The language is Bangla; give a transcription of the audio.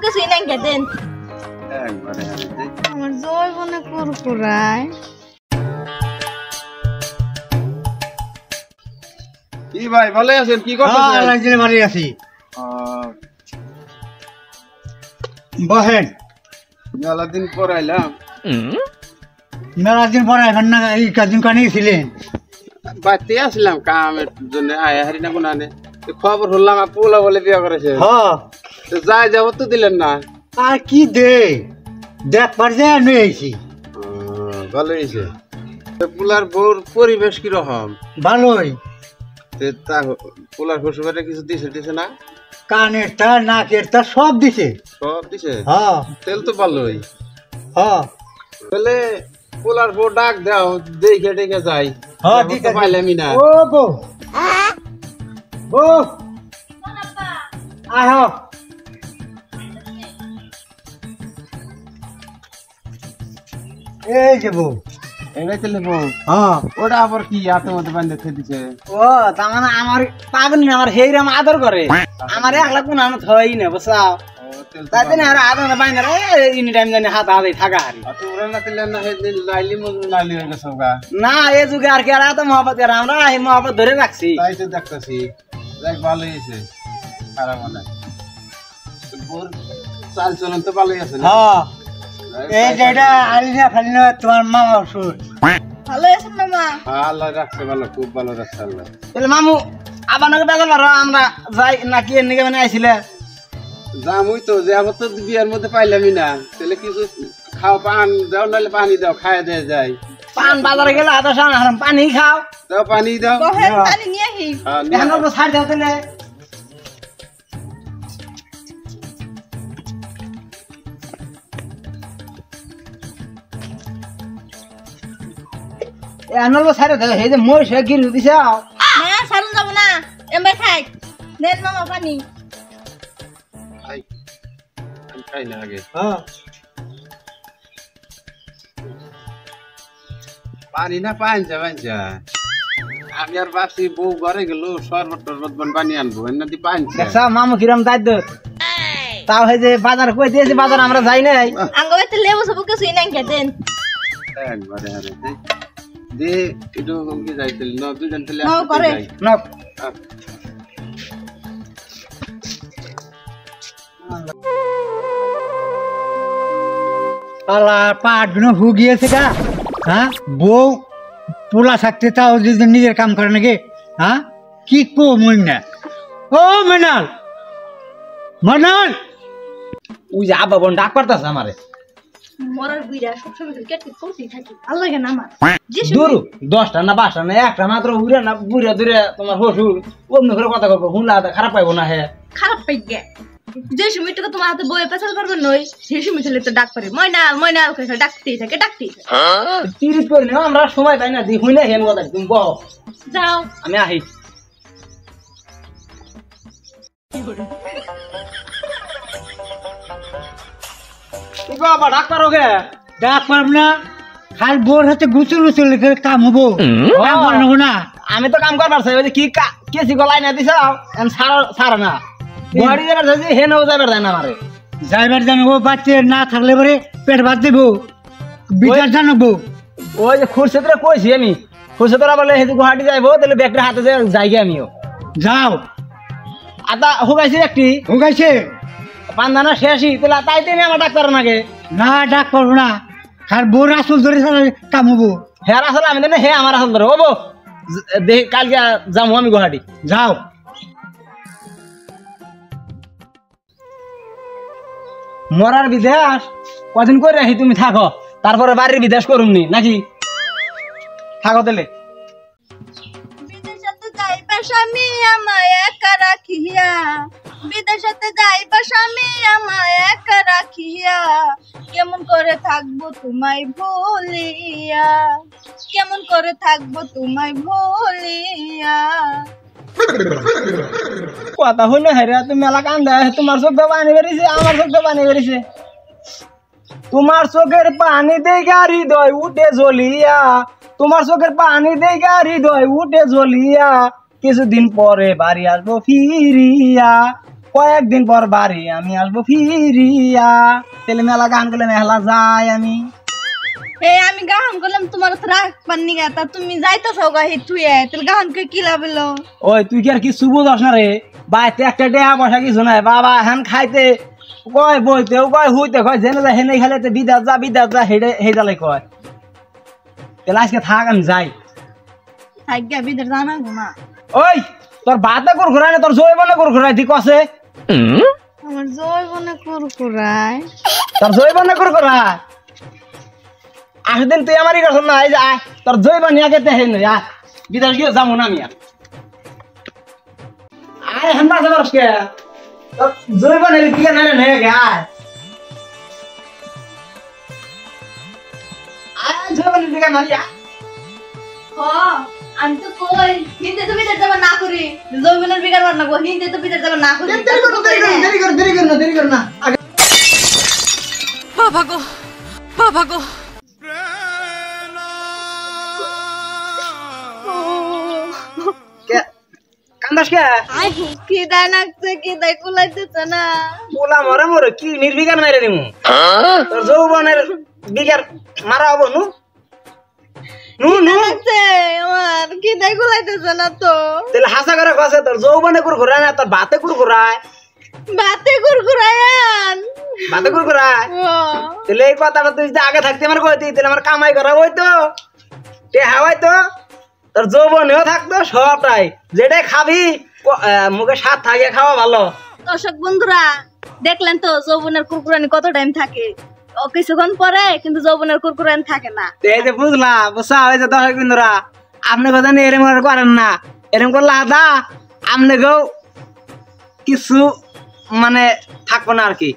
কিছুই নাই দেন একবারে আমার জয় মনে কুরকুরায় কি ভাই ভালো আছেন কি করতেছেন আলাইজির বাড়ি আছি বহেন মেলা দিন পর আইলাম মেলা দিন পরে এখন না এই কাজিন কানি ছিলেন বাড়িতে আসলাম কামের জন্য আয়া হারি না কোনানে খবর হলাম পোলা বলে বিয়ে করেছে হ্যাঁ যাই যাবো তো দিলেন না আর কি দে দেখবার যে আমি আইছি ভালো হয়েছে পোলার বউর পরিবেশ কিরকম ভালোই পোলার শ্বশুরবাড়ি কিছু দিছে না কানের তার নাকের তার সব দিছে সব দিছে হ্যাঁ তেল তো ভালোই হ্যাঁ তাহলে পোলার বউ ডাক দাও দেখে দেখে যাই হ্যাঁ এখন ঠিক তো আছে পাইলামই না ও বউ বউ আহ এই যে বউ এটাই তাহলে বউ হ্যাঁ ওটা আবার কি হাতের মধ্যে বান্ধে খেয়ে দিছে ও তার মানে আমার পাগল না আমার হেইরাম আদর করে আমার একলা কোন আমার থই না বুঝছাও তাই না আর আদর না বাইনা রে এনি টাইম জানি হাত হাতে থাকা হারি তোমরা না দিলে না হে লাইলি মজুর লাইলি হয়ে গেছে গা না এই যুগে আর কি আর এত মহব্বত আর আমরা এই মহব্বত ধরে রাখছি তাই তো দেখতেছি দেখ ভালো হয়েছে খারাপ মানে বউর চাল চলন তো ভালোই আছে না হ্যাঁ এই যেটা আলিনা ফালিনা তোমার মামা সুর ভালো আছেন মামা আল্লাহ রাখছে ভালো খুব ভালো রাখছে আল্লাহ তাহলে মামু আবার নাকি বেজাল পারো আমরা যাই নাকি এর নিকে মানে আইছিলে জামুই তো যে আবার তো বিয়ার মধ্যে পাইলামই না তাহলে কিছু খাও পান দাও নাহলে পানি দাও খায় দেয় যায় পান বাজারে গেলে আদা সান হারাম পানি খাও দাও পানি দাও বহেন পানি নিয়ে আহি হ্যাঁ, নিয়ে এখন আও। তো ছাড় দাও তাহলে এখন তো ছাড় দাও এই যে মই সে গির দিছে না সারুন যাব না এমবে খাই নেন মামা পানি খাই আমি খাই না আগে হ্যাঁ পানি না পাঞ্চা পাঞ্চা আমি আর ভাবছি বউ ঘরে গেল শরবত টরবত বানিয়ে আনবো এর নাকি পাঞ্চা দেখছা মামু কিরম দায়িত্ব তাও এই যে বাজার কই দিয়েছি বাজার আমরা যাই নাই আঙ্গবাতে লেবু সব কিছুই নাই দেন একবারে আরে দে একটু কি যাইতেল না দুজন তাহলে নাও একসাথে করে। যাই। না পালা পাট গুলো হুগিয়েছে গা হ্যাঁ বউ পোলা থাকতে তাও যদি নিজের কাম করে নাকি হ্যাঁ কি কো মইনা ও মনাল মনাল ওই যে আব্বা বোন ডাক পারতাছে আমারে মরার বুইরা সব সময় কেটে করতেই থাকি ভালো লাগে না আমার যে দূর 10টা না 12টা না একটা মাত্র উড়ে না বুড়া দূরে তোমার শ্বশুর অন্য করে কথা কব হুনলা খারাপ পাইবো না হে খারাপ পাই গে যে সময়টুকু তোমার হাতে বয়ে পেছাল করবে নই সেই সময় চলে তো ডাক পারে ময়নাল ময়নাল করে ডাকতেই থাকে তিরিশ করে নিও আমরা সময় পাই না দি হইনা হেন কথা তুমি বহ যাও আমি আহি বাবা ডাক পারো গে ডাক পারব না খাল বোর হাতে গুচুল গুচুল কাম হবো কাম করবো না আমি তো কাম করবার চাই ওই যে কি কেসি গলাই না দিছ এন সারা না গুয়াড়ি যাবার চাইছি হেনও যাবার যায় না আমারে ড্রাইভার জানবো বাচ্চা না থাকলে পরে পেট ভাত দেবো বিচার জানাবো ওই যে খুরশেদরা কইছি আমি খুরশেদরা বলে হেতু গুয়াহাটি যাইবো তাহলে ব্যাগটা হাতে যাই গে আমিও যাও আদা হুগাইছি একটি হুগাইছে পান্দানা শেষই তাহলে তাইতে আমি আমার ডাক্তার নাগে না ডাক পারবো না খাল বোর আসল ধরে কাম হবো হের আসলে আমি জানি হে আমার আসল ধরে ওবো কালকে যাবো আমি গুয়াহাটি যাও মরার বিদেশ কদিন করে রাখি তুমি থাকো তারপরে বাড়ির বিদেশ করুমনি নাকি থাকো তাহলে বিদেশে যাইবা স্বামী আমায় একা রাখিয়া বিদেশে যাইবা স্বামী আমায় একা রাখিয়া কেমন করে থাকবো তোমায় ভুলিয়া কেমন করে থাকবো তোমায় ভুলিয়া কথা হইলে হেরে তুমি মেলা কান্দা তোমার চোখে পানি বেরিয়েছে আমার চোখে পানি বেরিয়েছে তোমার চোখের পানি দেখা হৃদয় উঠে জ্বলিয়া তোমার চোখের পানি দেখা হৃদয় উঠে জ্বলিয়া কিছুদিন পরে বাড়ি আসবো ফিরিয়া কয়েকদিন পর বাড়ি আমি আসবো ফিরিয়া, তাহলে মেলা গান করলে মেলা যাই আমি। আমি গাহন করলাম তোমার তো রাগ পাননি গা, তা তুমি যাইতেছো গা হে থুয়ে, তাহলে গাহন কে কি লাভ হলো? ওই তুই কি আর কিছু বুঝস না রে, বাইতে একটা দেহা পয়সা কিছু নাই বাবা, হ্যান খাইতে কয় বইতেও কয় হুইতে কয় জেনে যা হেনে খেলে বিদাত যা হেডালাই কয়। তাহলে আজকে থাক আমি যাই। থাকগা বিদের জানা গো না। ওই তোর বাতা কুরকুরাই না তোর জৈবনে কুরকুরাই ঠিক আছে? আমার জৈবনে কুরকুরায়, তোর জৈবনে কুরকুরাই আসদিন তুই আমারই করছ না, এই যে আয় তোর জৈবনে আগে তে হেন আয়, বিদেশ গিয়ে যাবো না আমি আর। আয় হেন বাসা বরসকে তোর জৈবনের দিকে না নে গে আয়। আয় জৈবনের দিকে মারি আয়। আমি তো কই হিন্দে তো বিদের যাবা না করি, জৈবনের বিগার না গো, হিন্দে তো বিদের যাবা না করি। দেরি কর না আগে বাবা গো কে কান্দাস কে? কি দায় নাকছে, কি দায় কুলাইতেছে না। পোলা মরে মরে কি নির্বিঘান মেরে দিমু, তোর যৌবনের বিঘার মারা হবো নু নু নু। নাকছে আমার, কি দায় কুলাইতেছে না তো। তাহলে হাসা করে কছে তোর যৌবনে কুরকুরায় না তোর বাতে কুরকুরায়? বাতে কুরকুরায়ান বাতে কুরকুরায়। তাহলে এই কথাটা তুই যদি আগে থাকতে আমার কইতি, তাহলে আমার কামাই করা হইতো, টেহা হইতো, তোর যৌবনেও থাকতো সবটাই, যেটাই খাবি মুখে স্বাদ থাকে, খাওয়া ভালো। দর্শক বন্ধুরা দেখলেন তো যৌবনের কুরকুরানি কত টাইম থাকে, ও কিছুক্ষণ পরে কিন্তু যৌবনের কুরকুরানি থাকে না। এই যে বুঝলা বুঝা ওই যে দর্শক বিন্দুরা, আপনি কথা নিয়ে এরম করেন না, এরম করলে আদা আপনাকেও কিছু মানে থাকবো না আর কি।